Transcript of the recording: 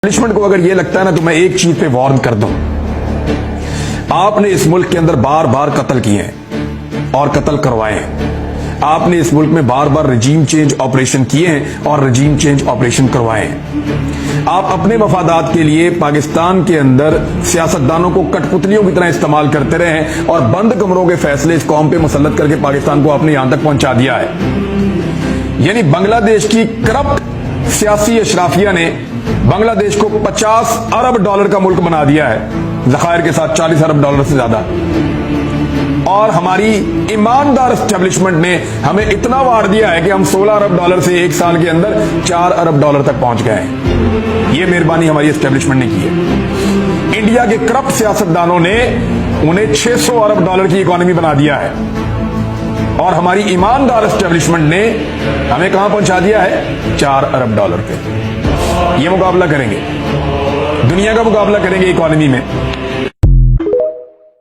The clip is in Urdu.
اسٹیبلشمنٹ کو اگر یہ لگتا ہے نا تو میں ایک چیز پہ وارن کر دوں، آپ نے اس ملک کے اندر بار بار قتل کیے ہیں اور قتل کروائے ہیں، آپ نے اس ملک میں بار بار رجیم چینج آپریشن کیے ہیں اور رجیم چینج آپریشن کروائے ہیں۔ آپ اپنے مفادات کے لیے پاکستان کے اندر سیاستدانوں کو کٹ پتلیوں کی طرح استعمال کرتے رہے ہیں اور بند کمروں کے فیصلے اس قوم پہ مسلط کر کے پاکستان کو آپ نے یہاں تک پہنچا دیا ہے۔ یعنی بنگلہ دیش کی کرپٹ سیاسی اشرافیہ نے بنگلہ دیش کو $50 ارب کا ملک بنا دیا ہے، ذخائر کے ساتھ $40 ارب سے زیادہ، اور ہماری ایماندار اسٹیبلشمنٹ نے ہمیں اتنا وار دیا ہے کہ ہم $16 ارب سے ایک سال کے اندر $4 ارب تک پہنچ گئے ہیں۔ یہ مہربانی ہماری اسٹیبلشمنٹ نے کی ہے۔ انڈیا کے کرپٹ سیاستدانوں نے انہیں $600 ارب کی اکانومی بنا دیا ہے، اور ہماری ایماندار اسٹیبلشمنٹ نے ہمیں کہاں پہنچا دیا ہے؟ $4 ارب پہ۔ یہ مقابلہ کریں گے، دنیا کا مقابلہ کریں گے اکانومی میں۔